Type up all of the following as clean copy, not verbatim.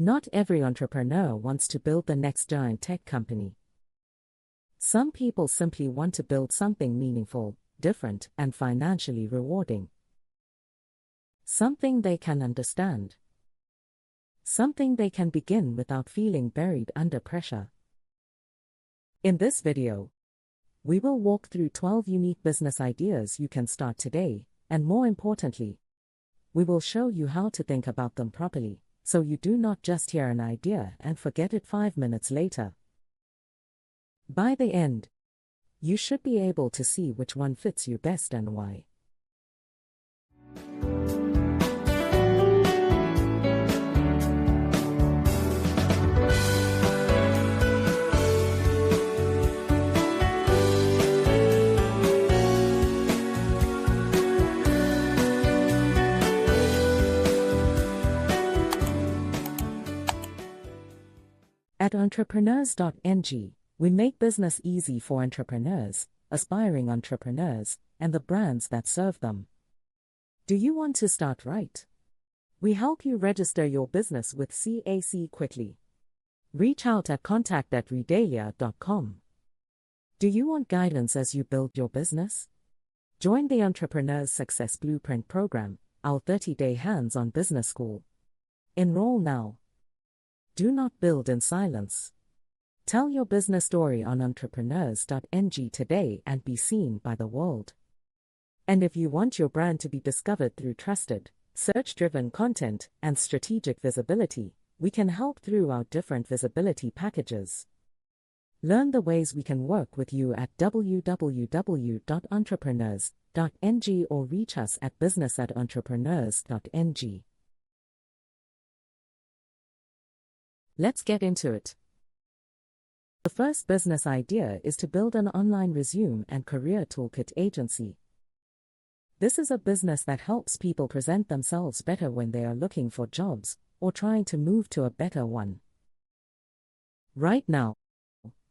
Not every entrepreneur wants to build the next giant tech company. Some people simply want to build something meaningful, different, and financially rewarding. Something they can understand. Something they can begin without feeling buried under pressure. In this video, we will walk through 12 unique business ideas you can start today, and more importantly, we will show you how to think about them properly, so you do not just hear an idea and forget it 5 minutes later. By the end, you should be able to see which one fits you best and why. At Entrepreneurs.ng, we make business easy for entrepreneurs, aspiring entrepreneurs, and the brands that serve them. Do you want to start right? We help you register your business with CAC quickly. Reach out at contact@redalia.com. Do you want guidance as you build your business? Join the Entrepreneurs Success Blueprint program, our 30-day hands-on business school. Enroll now. Do not build in silence. Tell your business story on Entrepreneurs.ng today and be seen by the world. And if you want your brand to be discovered through trusted, search-driven content and strategic visibility, we can help through our different visibility packages. Learn the ways we can work with you at www.entrepreneurs.ng or reach us at business@entrepreneurs.ng. Let's get into it. The first business idea is to build an online resume and career toolkit agency. This is a business that helps people present themselves better when they are looking for jobs or trying to move to a better one. Right now,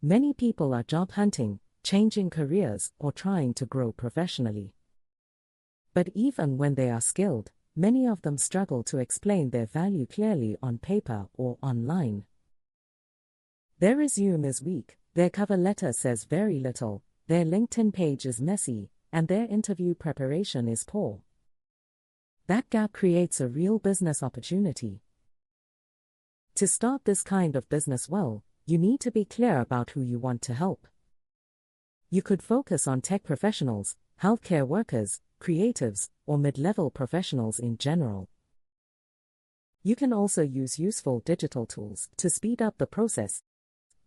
many people are job hunting, changing careers, or trying to grow professionally. But even when they are skilled, many of them struggle to explain their value clearly on paper or online. Their resume is weak, their cover letter says very little, their LinkedIn page is messy, and their interview preparation is poor. That gap creates a real business opportunity. To start this kind of business well, you need to be clear about who you want to help. You could focus on tech professionals, healthcare workers, creatives, or mid-level professionals in general. You can also use useful digital tools to speed up the process,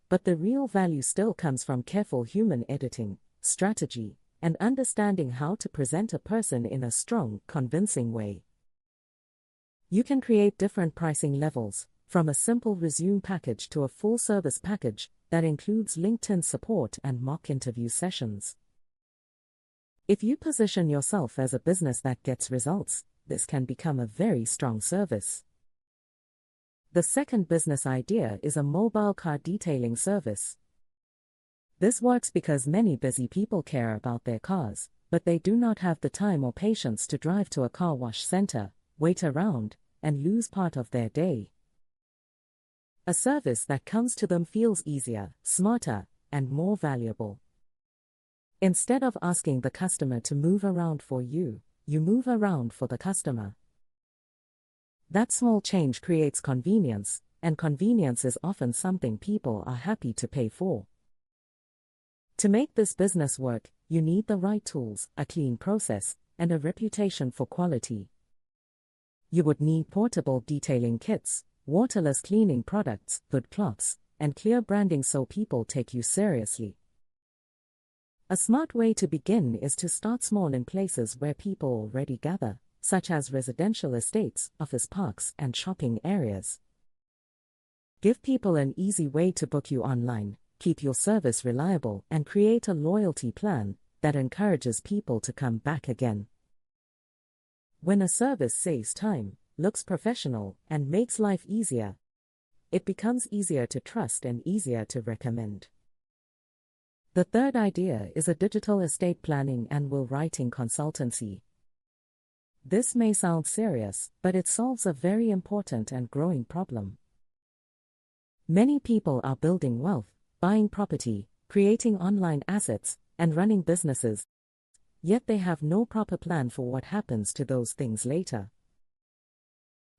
but the real value still comes from careful human editing, strategy, and understanding how to present a person in a strong, convincing way. You can create different pricing levels, from a simple resume package to a full-service package that includes LinkedIn support and mock interview sessions. If you position yourself as a business that gets results, this can become a very strong service. The second business idea is a mobile car detailing service. This works because many busy people care about their cars, but they do not have the time or patience to drive to a car wash center, wait around, and lose part of their day. A service that comes to them feels easier, smarter, and more valuable. Instead of asking the customer to move around for you, you move around for the customer. That small change creates convenience, and convenience is often something people are happy to pay for. To make this business work, you need the right tools, a clean process, and a reputation for quality. You would need portable detailing kits, waterless cleaning products, good cloths, and clear branding so people take you seriously. A smart way to begin is to start small in places where people already gather, such as residential estates, office parks, and shopping areas. Give people an easy way to book you online, keep your service reliable, and create a loyalty plan that encourages people to come back again. When a service saves time, looks professional, and makes life easier, it becomes easier to trust and easier to recommend. The third idea is a digital estate planning and will writing consultancy. This may sound serious, but it solves a very important and growing problem. Many people are building wealth, buying property, creating online assets, and running businesses, yet they have no proper plan for what happens to those things later.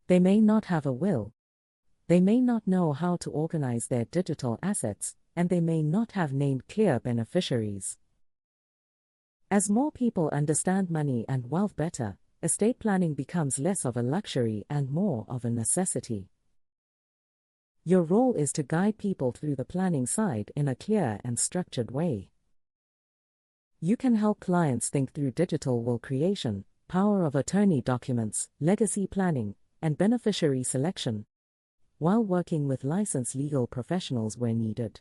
They may not have a will. They may not know how to organize their digital assets, and they may not have named clear beneficiaries. As more people understand money and wealth better, estate planning becomes less of a luxury and more of a necessity. Your role is to guide people through the planning side in a clear and structured way. You can help clients think through digital will creation, power of attorney documents, legacy planning, and beneficiary selection, while working with licensed legal professionals where needed.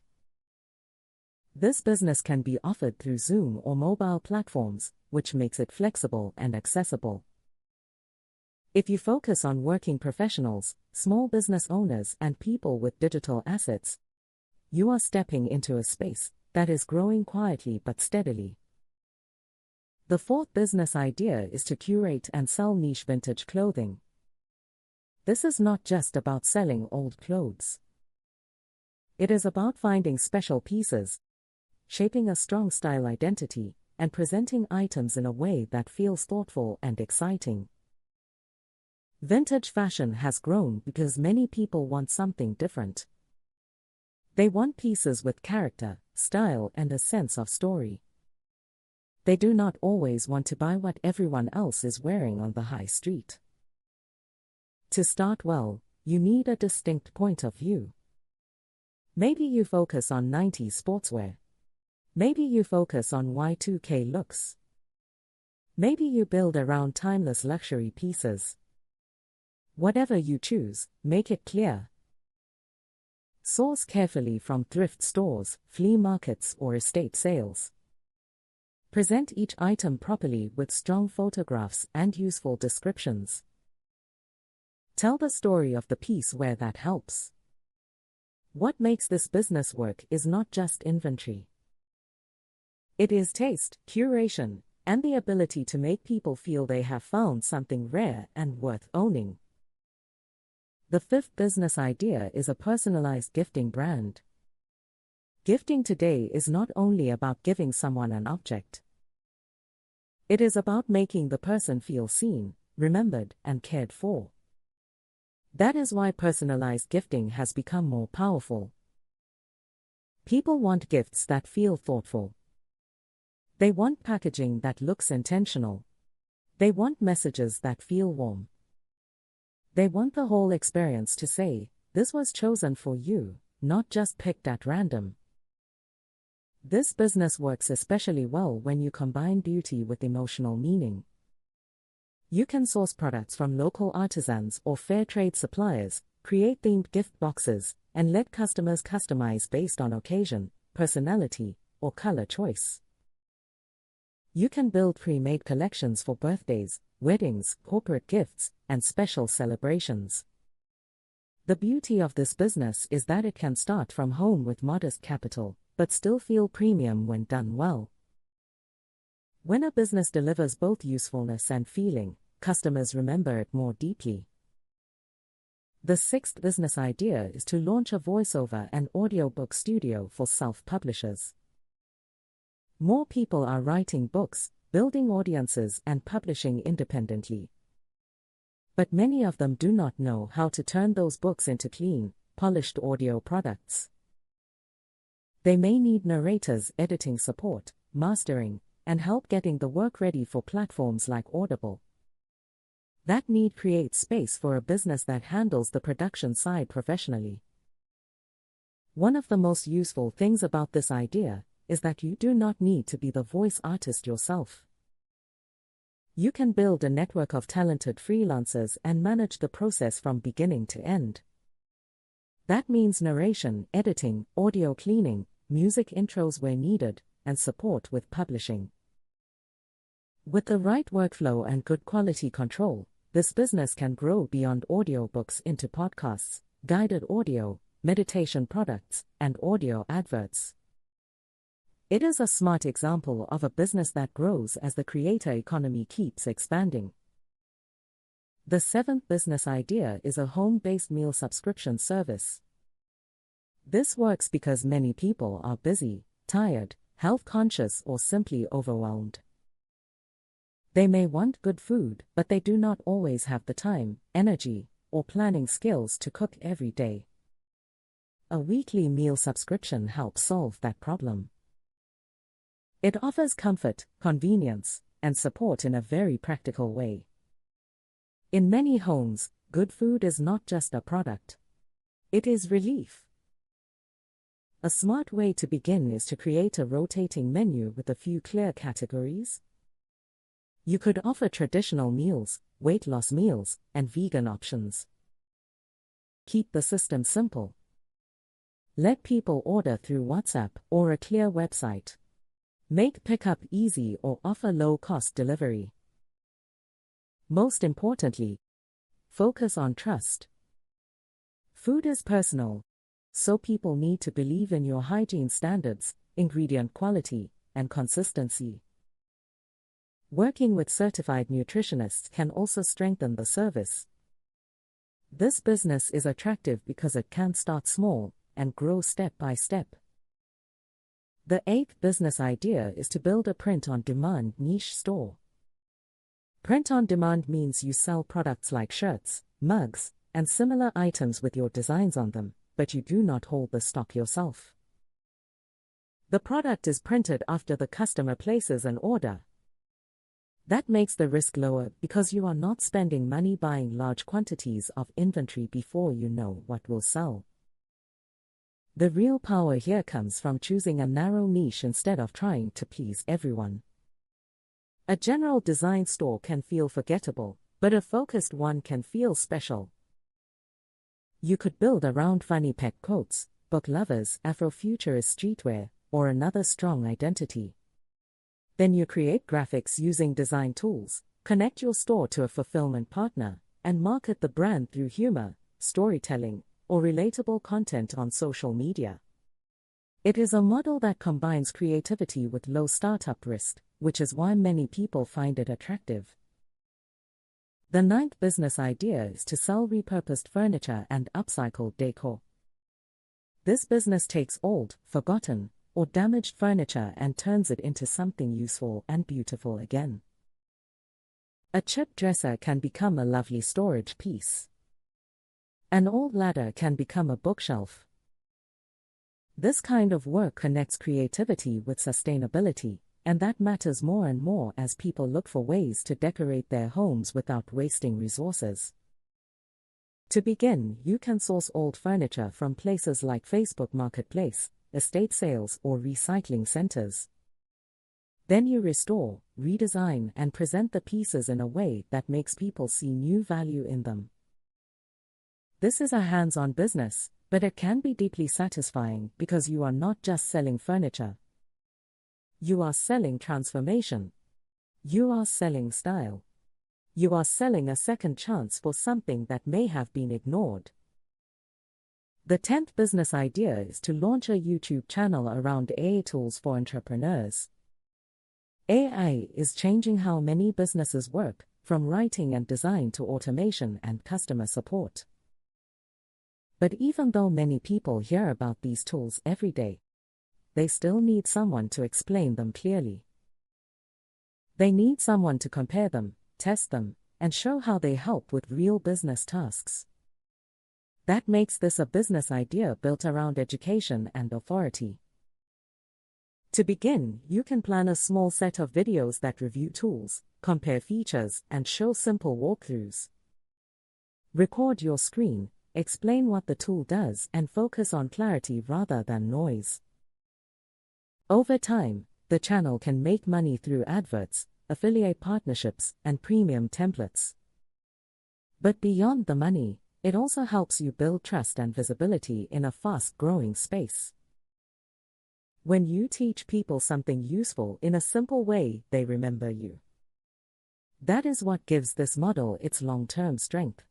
This business can be offered through Zoom or mobile platforms, which makes it flexible and accessible. If you focus on working professionals, small business owners, and people with digital assets, you are stepping into a space that is growing quietly but steadily. The fourth business idea is to curate and sell niche vintage clothing. This is not just about selling old clothes. It is about finding special pieces, shaping a strong style identity, and presenting items in a way that feels thoughtful and exciting. Vintage fashion has grown because many people want something different. They want pieces with character, style, and a sense of story. They do not always want to buy what everyone else is wearing on the high street. To start well, you need a distinct point of view. Maybe you focus on 90s sportswear. Maybe you focus on Y2K looks. Maybe you build around timeless luxury pieces. Whatever you choose, make it clear. Source carefully from thrift stores, flea markets, or estate sales. Present each item properly with strong photographs and useful descriptions. Tell the story of the piece where that helps. What makes this business work is not just inventory. It is taste, curation, and the ability to make people feel they have found something rare and worth owning. The fifth business idea is a personalized gifting brand. Gifting today is not only about giving someone an object. It is about making the person feel seen, remembered, and cared for. That is why personalized gifting has become more powerful. People want gifts that feel thoughtful. They want packaging that looks intentional. They want messages that feel warm. They want the whole experience to say, "This was chosen for you," not just picked at random. This business works especially well when you combine beauty with emotional meaning. You can source products from local artisans or fair trade suppliers, create themed gift boxes, and let customers customize based on occasion, personality, or color choice. You can build pre-made collections for birthdays, weddings, corporate gifts, and special celebrations. The beauty of this business is that it can start from home with modest capital, but still feel premium when done well. When a business delivers both usefulness and feeling, customers remember it more deeply. The sixth business idea is to launch a voiceover and audiobook studio for self-publishers. More people are writing books, building audiences, and publishing independently. But many of them do not know how to turn those books into clean, polished audio products. They may need narrators, editing support, mastering, and help getting the work ready for platforms like Audible. That need creates space for a business that handles the production side professionally. One of the most useful things about this idea is that you do not need to be the voice artist yourself. You can build a network of talented freelancers and manage the process from beginning to end. That means narration, editing, audio cleaning, music intros where needed, and support with publishing. With the right workflow and good quality control, this business can grow beyond audiobooks into podcasts, guided audio, meditation products, and audio adverts. It is a smart example of a business that grows as the creator economy keeps expanding. The seventh business idea is a home-based meal subscription service. This works because many people are busy, tired, health-conscious, or simply overwhelmed. They may want good food, but they do not always have the time, energy, or planning skills to cook every day. A weekly meal subscription helps solve that problem. It offers comfort, convenience, and support in a very practical way. In many homes, good food is not just a product. It is relief. A smart way to begin is to create a rotating menu with a few clear categories. You could offer traditional meals, weight loss meals, and vegan options. Keep the system simple. Let people order through WhatsApp or a clear website. Make pickup easy or offer low-cost delivery. Most importantly, focus on trust. Food is personal, so people need to believe in your hygiene standards, ingredient quality, and consistency. Working with certified nutritionists can also strengthen the service. This business is attractive because it can start small and grow step by step. The 8th business idea is to build a print-on-demand niche store. Print-on-demand means you sell products like shirts, mugs, and similar items with your designs on them, but you do not hold the stock yourself. The product is printed after the customer places an order. That makes the risk lower because you are not spending money buying large quantities of inventory before you know what will sell. The real power here comes from choosing a narrow niche instead of trying to please everyone. A general design store can feel forgettable, but a focused one can feel special. You could build around funny pet quotes, book lovers, Afrofuturist streetwear, or another strong identity. Then you create graphics using design tools, connect your store to a fulfillment partner, and market the brand through humor, storytelling, or relatable content on social media. It is a model that combines creativity with low startup risk, which is why many people find it attractive. The 9th business idea is to sell repurposed furniture and upcycled decor. This business takes old, forgotten, or damaged furniture and turns it into something useful and beautiful again. A chip dresser can become a lovely storage piece. An old ladder can become a bookshelf. This kind of work connects creativity with sustainability, and that matters more and more as people look for ways to decorate their homes without wasting resources. To begin, you can source old furniture from places like Facebook Marketplace, estate sales, or recycling centers. Then you restore, redesign, and present the pieces in a way that makes people see new value in them. This is a hands-on business, but it can be deeply satisfying because you are not just selling furniture. You are selling transformation. You are selling style. You are selling a second chance for something that may have been ignored. The 10th business idea is to launch a YouTube channel around AI tools for entrepreneurs. AI is changing how many businesses work, from writing and design to automation and customer support. But even though many people hear about these tools every day, they still need someone to explain them clearly. They need someone to compare them, test them, and show how they help with real business tasks. That makes this a business idea built around education and authority. To begin, you can plan a small set of videos that review tools, compare features, and show simple walkthroughs. Record your screen, explain what the tool does, and focus on clarity rather than noise. Over time, the channel can make money through adverts, affiliate partnerships, and premium templates. But beyond the money, it also helps you build trust and visibility in a fast-growing space. When you teach people something useful in a simple way, they remember you. That is what gives this model its long-term strength.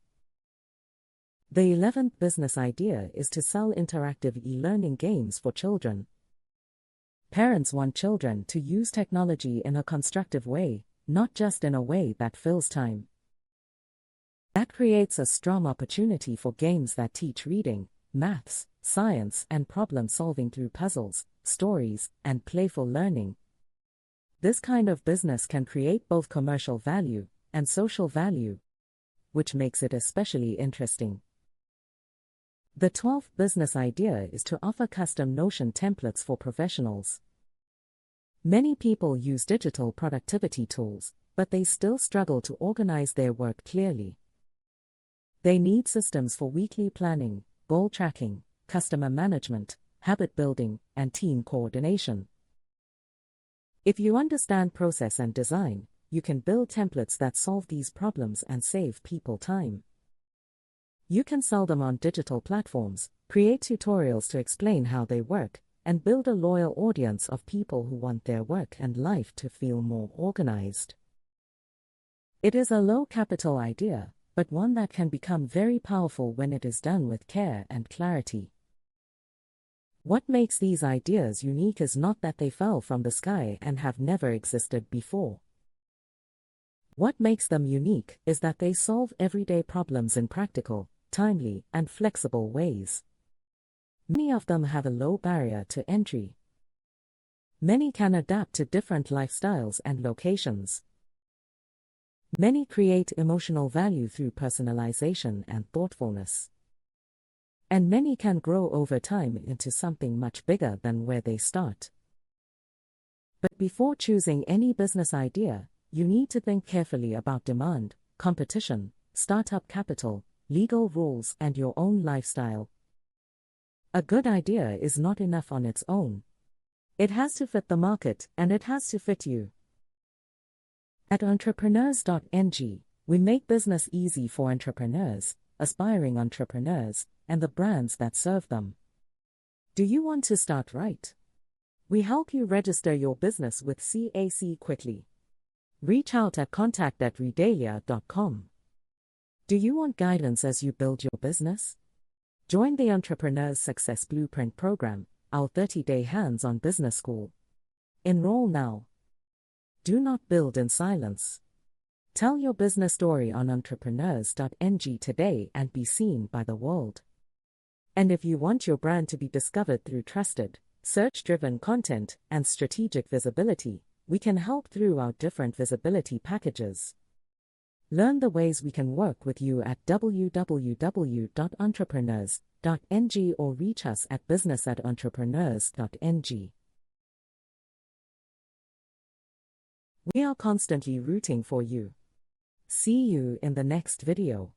The 11th business idea is to sell interactive e-learning games for children. Parents want children to use technology in a constructive way, not just in a way that fills time. That creates a strong opportunity for games that teach reading, maths, science, and problem solving through puzzles, stories, and playful learning. This kind of business can create both commercial value and social value, which makes it especially interesting. The 12th business idea is to offer custom Notion templates for professionals. Many people use digital productivity tools, but they still struggle to organize their work clearly. They need systems for weekly planning, goal tracking, customer management, habit building, and team coordination. If you understand process and design, you can build templates that solve these problems and save people time. You can sell them on digital platforms, create tutorials to explain how they work, and build a loyal audience of people who want their work and life to feel more organized. It is a low-capital idea, but one that can become very powerful when it is done with care and clarity. What makes these ideas unique is not that they fell from the sky and have never existed before. What makes them unique is that they solve everyday problems in practical, timely, and flexible ways. Many of them have a low barrier to entry. Many can adapt to different lifestyles and locations. Many create emotional value through personalization and thoughtfulness. And many can grow over time into something much bigger than where they start. But before choosing any business idea, you need to think carefully about demand, competition, startup capital, legal rules, and your own lifestyle. A good idea is not enough on its own. It has to fit the market, and it has to fit you. At Entrepreneurs.ng, we make business easy for entrepreneurs, aspiring entrepreneurs, and the brands that serve them. Do you want to start right? We help you register your business with CAC quickly. Reach out at contact@redalia.com. Do you want guidance as you build your business? Join the Entrepreneurs Success Blueprint program, our 30-day hands-on business school. Enroll now. Do not build in silence. Tell your business story on Entrepreneurs.ng today and be seen by the world. And if you want your brand to be discovered through trusted, search-driven content and strategic visibility, we can help through our different visibility packages. Learn the ways we can work with you at www.entrepreneurs.ng or reach us at business@entrepreneurs.ng. We are constantly rooting for you. See you in the next video.